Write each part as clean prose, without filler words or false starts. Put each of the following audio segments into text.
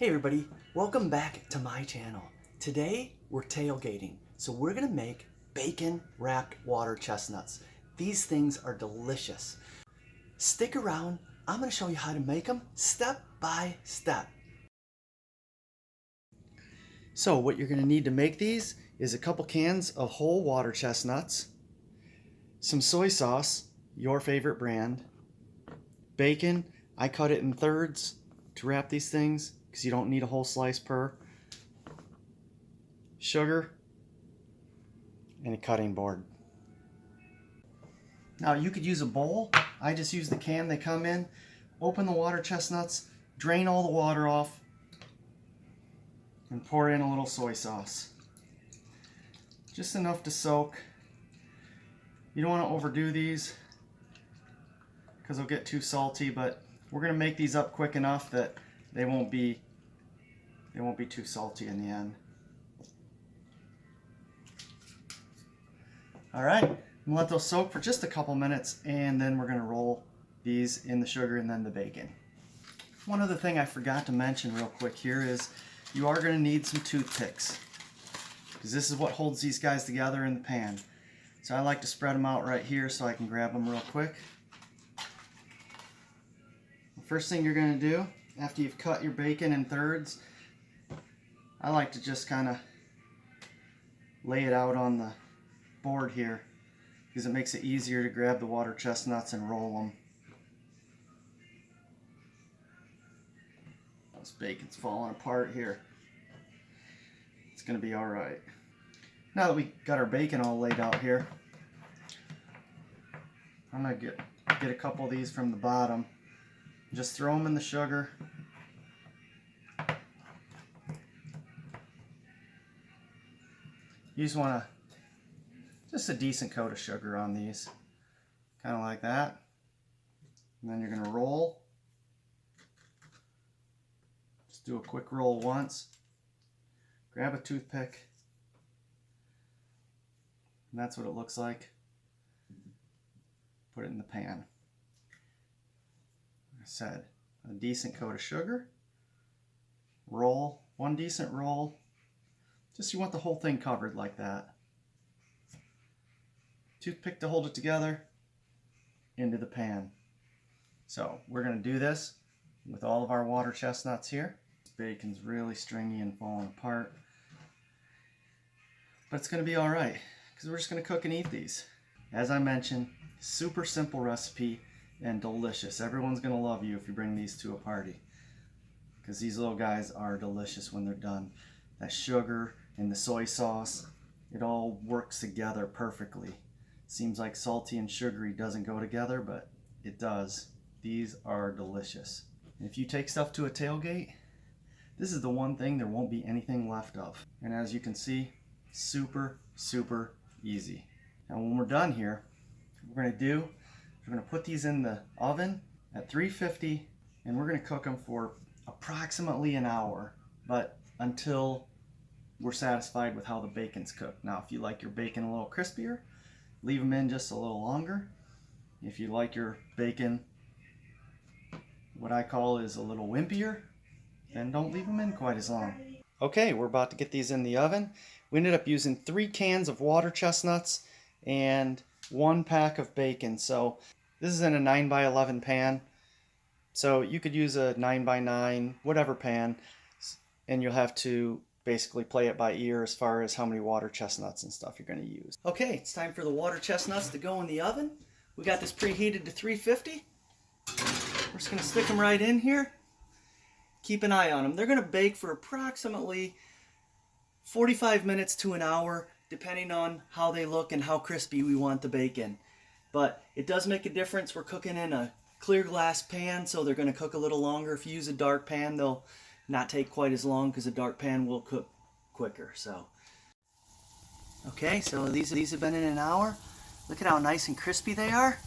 Hey everybody, welcome back to my channel. Today we're tailgating, so we're gonna make bacon wrapped water chestnuts. These things are delicious. Stick around, I'm gonna show you how to make them step by step. So what you're gonna need to make these is a couple cans of whole water chestnuts, some soy sauce, your favorite brand, bacon. I cut it in thirds to wrap these things because you don't need a whole slice per, sugar, and a cutting board. Now you could use a bowl. I just use the can they come in. Open the water chestnuts, drain all the water off, and pour in a little soy sauce. Just enough to soak. You don't want to overdo these because they'll get too salty, but we're going to make these up quick enough that they won't be too salty in the end. Alright, I'm going to let those soak for just a couple minutes, and then we're going to roll these in the sugar and then the bacon. One other thing I forgot to mention real quick here is you are going to need some toothpicks, because this is what holds these guys together in the pan. So I like to spread them out right here so I can grab them real quick. The first thing you're going to do after you've cut your bacon in thirds, I like to just kind of lay it out on the board here because it makes it easier to grab the water chestnuts and roll them. This bacon's falling apart here. It's going to be alright. Now that we got our bacon all laid out here, I'm going to get a couple of these from the bottom. Just throw them in the sugar. You just want just a decent coat of sugar on these. Kind of like that. And then you're going to roll. Just do a quick roll once. Grab a toothpick. And that's what it looks like. Put it in the pan. Like I said, a decent coat of sugar. Roll. One decent roll. Just you want the whole thing covered like that. Toothpick to hold it together. Into the pan. So we're going to do this with all of our water chestnuts here. This bacon's really stringy and falling apart. But it's going to be alright, because we're just going to cook and eat these. As I mentioned, super simple recipe and delicious. Everyone's going to love you if you bring these to a party, because these little guys are delicious when they're done. That sugar and the soy sauce, it all works together perfectly. Seems like salty and sugary doesn't go together, but it does. These are delicious. And if you take stuff to a tailgate, this is the one thing there won't be anything left of. And as you can see, super easy. Now when we're done here, what we're going to put these in the oven at 350, and we're going to cook them for approximately an hour, but until we're satisfied with how the bacon's cooked. Now if you like your bacon a little crispier, leave them in just a little longer. If you like your bacon, what I call is a little wimpier, then don't leave them in quite as long. Okay, we're about to get these in the oven. We ended up using 3 cans of water chestnuts and 1 pack of bacon. So this is in a 9x11 pan. So you could use a 9x9, whatever pan, and you'll have to basically play it by ear as far as how many water chestnuts and stuff you're going to use. Okay, it's time for the water chestnuts to go in the oven. We got this preheated to 350. We're just going to stick them right in here. Keep an eye on them. They're going to bake for approximately 45 minutes to an hour, depending on how they look and how crispy we want the bacon. But it does make a difference. We're cooking in a clear glass pan, so they're going to cook a little longer. If you use a dark pan, they'll not take quite as long because a dark pan will cook quicker. So okay, so these have been in an hour. Look at how nice and crispy they are.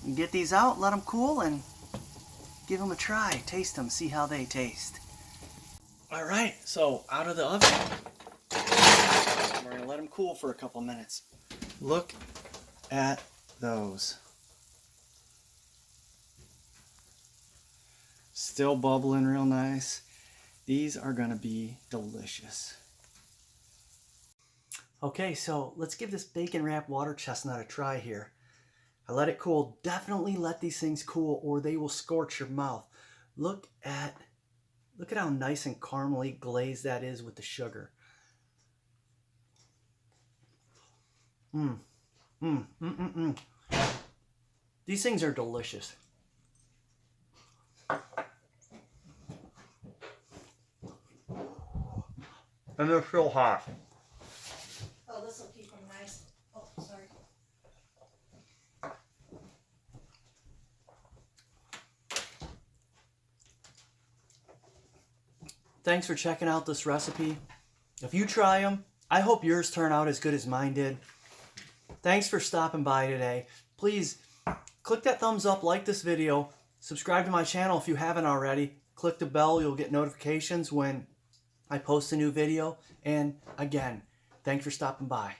You get these out, let them cool, and give them a try. Taste them, see how they taste. Alright, so out of the oven. We're going to let them cool for a couple minutes. Look at those. Still bubbling real nice. These are gonna be delicious. Okay, so let's give this bacon wrapped water chestnut a try here. I let it cool. Definitely let these things cool or they will scorch your mouth. Look at how nice and caramely glazed that is with the sugar. These things are delicious. And they're still hot. Oh, this will keep them nice. Oh, sorry. Thanks for checking out this recipe. If you try them, I hope yours turn out as good as mine did. Thanks for stopping by today. Please click that thumbs up, like this video, subscribe to my channel if you haven't already. Click the bell, you'll get notifications when I post a new video. And again, thanks for stopping by.